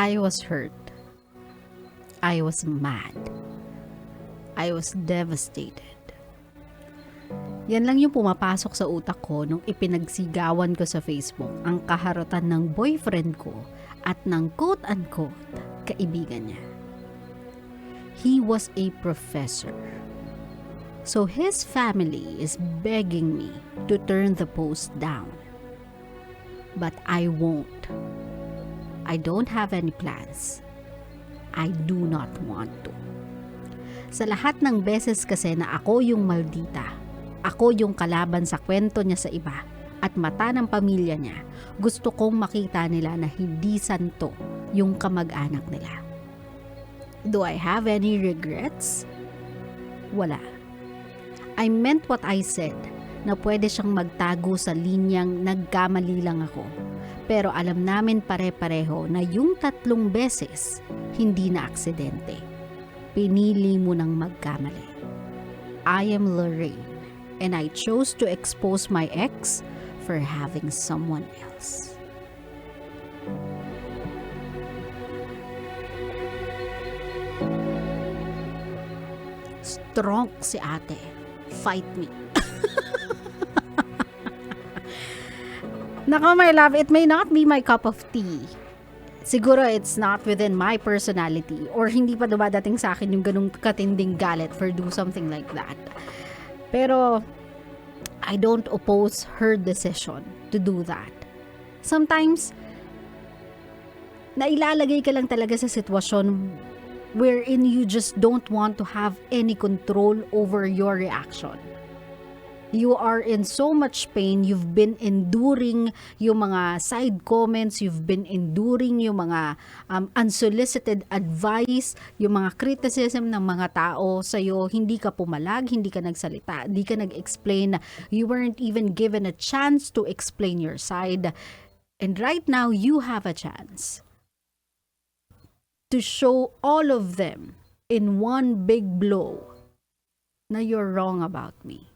I was hurt. I was mad. I was devastated. Yan lang yung pumapasok sa utak ko nung ipinagsigawan ko sa Facebook ang kaharutan ng boyfriend ko at ng quote-unquote kaibigan niya. He was a professor. So his family is begging me to turn the post down. But I won't. I don't have any plans. I do not want to. Sa lahat ng beses kasi na ako yung maldita, ako yung kalaban sa kwento niya sa iba at mata ng pamilya niya, gusto kong makita nila na hindi santo yung kamag-anak nila. Do I have any regrets? Wala. I meant what I said, na pwede siyang magtago sa linyang nagkamali lang ako. Pero alam namin pare-pareho na yung 3 beses, hindi na aksidente. Pinili mo ng magkamali. I am Lorraine, and I chose to expose my ex for having someone else. Strong si ate. Fight me. Nako my love, it may not be my cup of tea. Siguro it's not within my personality or hindi pa dumadating sa akin yung ganung katinding galit for do something like that. Pero I don't oppose her decision to do that. Sometimes nailalagay ka lang talaga sa sitwasyon wherein you just don't want to have any control over your reaction. You are in so much pain, you've been enduring yung mga side comments, you've been enduring yung mga unsolicited advice, yung mga criticism ng mga tao sa'yo, hindi ka pumalag, hindi ka nagsalita, hindi ka nag-explain, you weren't even given a chance to explain your side. And right now, you have a chance to show all of them in one big blow na you're wrong about me.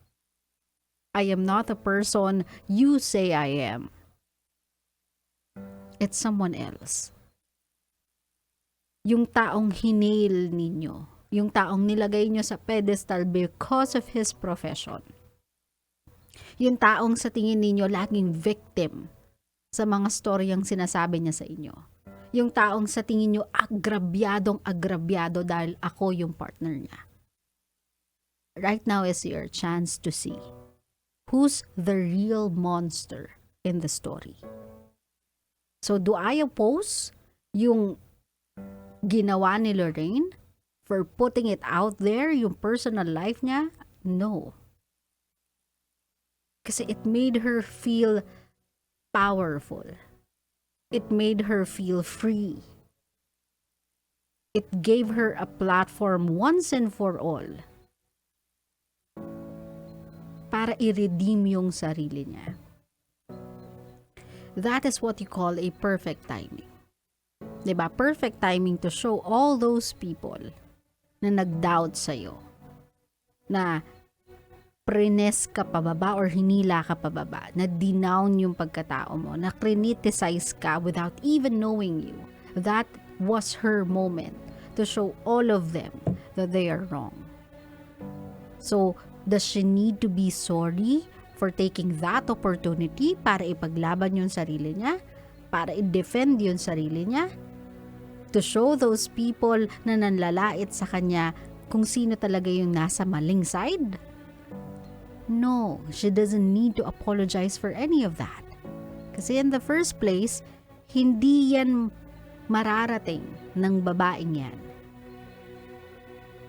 I am not the person you say I am. It's someone else. Yung taong hinail ninyo, yung taong nilagay nyo sa pedestal because of his profession. Yung taong sa tingin ninyo laging victim sa mga storyang sinasabi niya sa inyo. Yung taong sa tingin nyo agrabyado dahil ako yung partner niya. Right now is your chance to see who's the real monster in the story. So do I oppose yung ginawa ni Lorraine for putting it out there, yung personal life niya? No. Kasi it made her feel powerful. It made her feel free. It gave her a platform once and for all para i-redeem yung sarili niya. That is what you call a perfect timing. Diba? Perfect timing to show all those people na nag-doubt sa'yo, na prines ka pababa or hinila ka pababa, na dinown yung pagkatao mo, na criticize ka without even knowing you. That was her moment to show all of them that they are wrong. So, does she need to be sorry for taking that opportunity para ipaglaban yung sarili niya? Para i-defend yung sarili niya? To show those people na nanlalait sa kanya kung sino talaga yung nasa maling side? No, she doesn't need to apologize for any of that. Kasi in the first place, hindi yan mararating ng babaeng yan.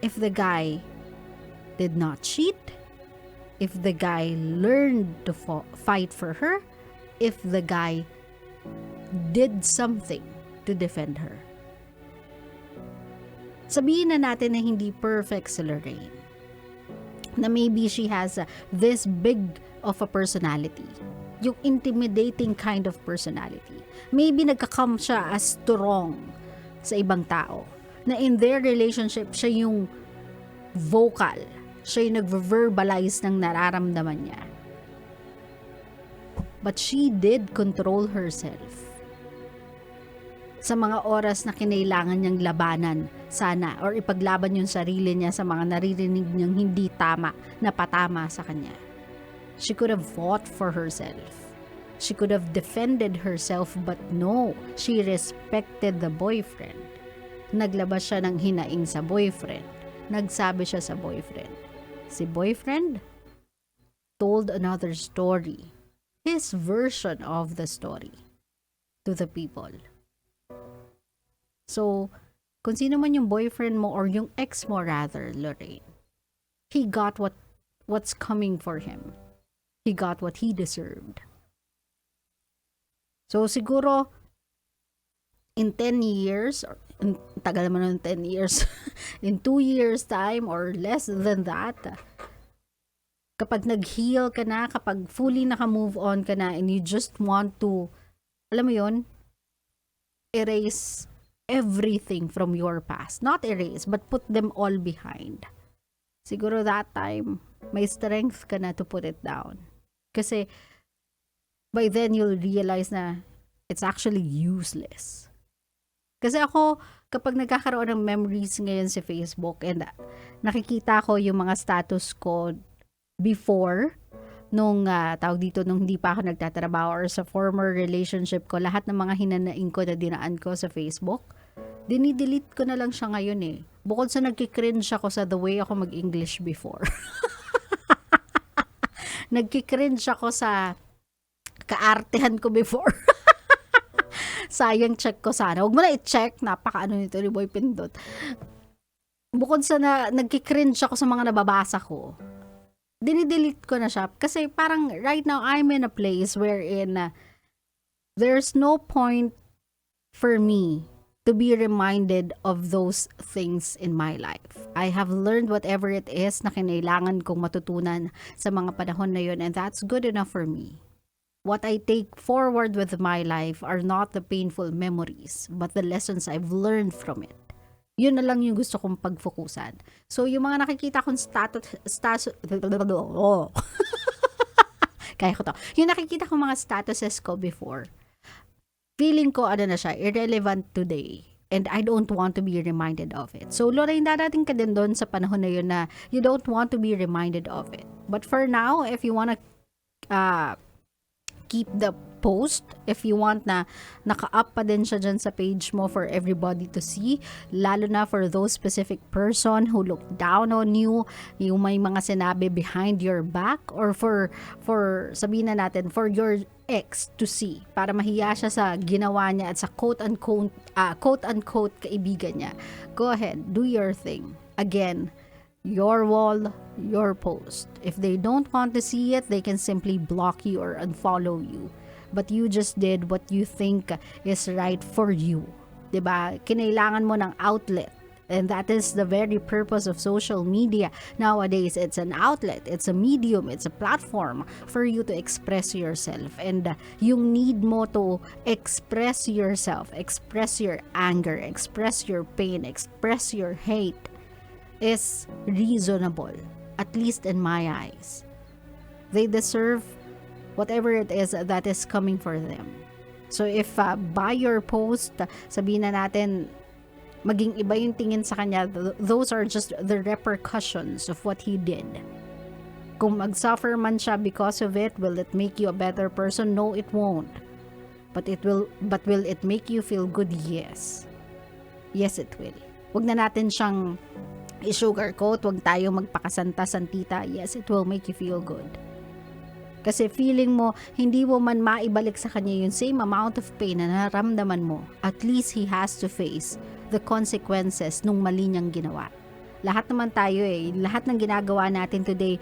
If the guy did not cheat, if the guy learned to fight for her, if the guy did something to defend her. Sabihin na natin na hindi perfect si Lorraine. Na maybe she has this big of a personality. Yung intimidating kind of personality. Maybe nagkakam siya as strong sa ibang tao. Na in their relationship, siya yung vocal. Siya yung nag-verbalize ng nararamdaman niya. But she did control herself. sa mga oras na kinailangan niyang labanan sana or ipaglaban yung sarili niya sa mga naririnig niyang hindi tama na patama sa kanya. She could have fought for herself. She could have defended herself, but no, she respected the boyfriend. Naglabas siya ng hinaing sa boyfriend. Nagsabi siya sa boyfriend. Si boyfriend told another story. His version of the story to the people. So, kung sino man yung boyfriend mo or yung ex mo rather, Lorraine, he got what's coming for him. He got what he deserved. So, siguro, in 10 years, or tagal naman ng 10 years, in 2 years time or less than that, kapag nag-heal ka na, kapag fully naka-move on ka na, and you just want to, alam mo yun, erase everything from your past. Not erase, but put them all behind. Siguro that time, may strength ka na to put it down. Kasi, by then, you'll realize na it's actually useless. Kasi ako, kapag nagkakaroon ng memories ngayon sa Facebook, and nakikita ko yung mga status ko before, nung tawag dito, nung hindi pa ako nagtatrabaho or sa former relationship ko, lahat ng mga hinanaing ko na dinaan ko sa Facebook, dinidelete ko na lang siya ngayon eh. Bukod sa nagkikringe ako sa the way ako mag-English before. Nagkikringe ako sa kaartehan ko before. Sayang, check ko sana. Huwag mo na i-check, napaka-ano nito ni Boy Pindot. Bukod sa nagkikringe ako sa mga nababasa ko, dinidelete ko na siya. Kasi parang right now, I'm in a place wherein there's no point for me to be reminded of those things in my life. I have learned whatever it is na kinailangan kong matutunan sa mga panahon na yun, and that's good enough for me. What I take forward with my life are not the painful memories, but the lessons I've learned from it. Yun na lang yung gusto kong pagfokusan. So, yung mga nakikita kong kaya ko to. Yung nakikita kong mga statuses ko before, feeling ko, na siya, irrelevant today. And I don't want to be reminded of it. So, Lorraine, darating ka din doon sa panahon na yun na you don't want to be reminded of it. But for now, if you wanna keep the post, if you want na naka-up pa din siya dyan sa page mo for everybody to see, lalo na for those specific person who look down on you, yung may mga sinabi behind your back, or for sabihin na natin, for your ex to see, para mahiya siya sa ginawa niya at sa quote-unquote kaibigan niya. Go ahead, do your thing. Again, your wall, your post. If they don't want to see it, they can simply block you or unfollow you. But you just did what you think is right for you. 'Di ba? Kinailangan mo ng outlet. And that is the very purpose of social media. Nowadays, it's an outlet, it's a medium, it's a platform for you to express yourself. And yung need mo to express yourself, express your anger, express your pain, express your hate is reasonable, at least in my eyes. They deserve whatever it is that is coming for them. So if by your post, sabihin na natin, maging iba yung tingin sa kanya, those are just the repercussions of what he did. Kung mag-suffer man siya because of it, will it make you a better person? No, it won't. But will it make you feel good? Yes. Yes, it will. Huwag na natin siyang i-sugarcoat, huwag tayo magpakasanta-santita. Yes, it will make you feel good. Kasi feeling mo, hindi mo man maibalik sa kanya yung same amount of pain na naramdaman mo. At least he has to face the consequences nung mali niyang ginawa. Lahat naman tayo lahat ng ginagawa natin today,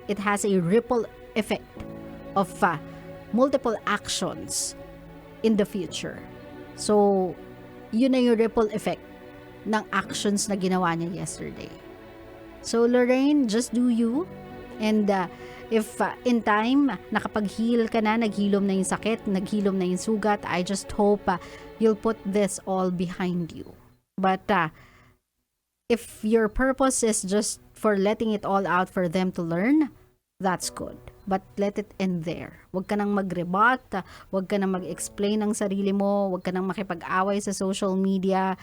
it has a ripple effect of multiple actions in the future. So, yun na yung ripple effect ng actions na ginawa niya yesterday. So, Lorraine, just do you. And if in time, nakapag-heal ka na, naghilom na yung sakit, naghilom na yung sugat, I just hope you'll put this all behind you. But if your purpose is just for letting it all out for them to learn, that's good. but let it end there. Huwag ka nang mag-rebut, huwag ka nang mag-explain ng sarili mo, huwag ka nang makipag-away sa social media.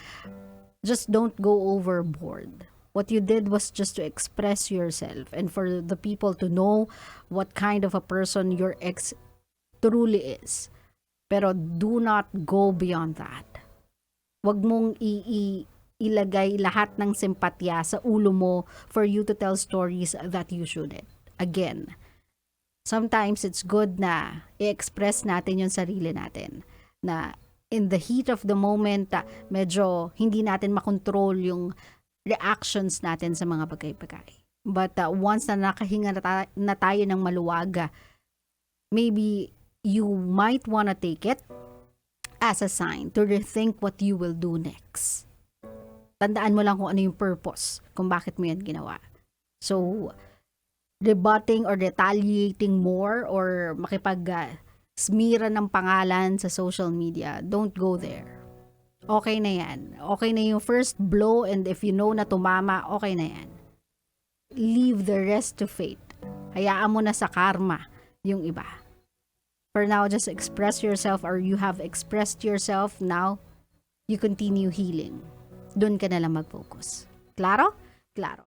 Just don't go overboard. What you did was just to express yourself and for the people to know what kind of a person your ex truly is. Pero do not go beyond that. Huwag mong ilagay lahat ng simpatya sa ulo mo for you to tell stories that you shouldn't. Again, sometimes it's good na i-express natin yung sarili natin. Na in the heat of the moment, medyo hindi natin makontrol yung reactions natin sa mga bagay-bagay. But once na nakahinga na tayo ng maluwag, maybe you might wanna take it as a sign to rethink what you will do next. Tandaan mo lang kung ano yung purpose, kung bakit mo yan ginawa. So, rebutting or retaliating more or makipag-smira ng pangalan sa social media, don't go there. Okay na yan. Okay na yung first blow and if you know na tumama, okay na yan. Leave the rest to fate. Hayaan mo na sa karma yung iba. For now, just express yourself or you have expressed yourself. Now, you continue healing. Doon ka na lang mag-focus. Klaro? Klaro.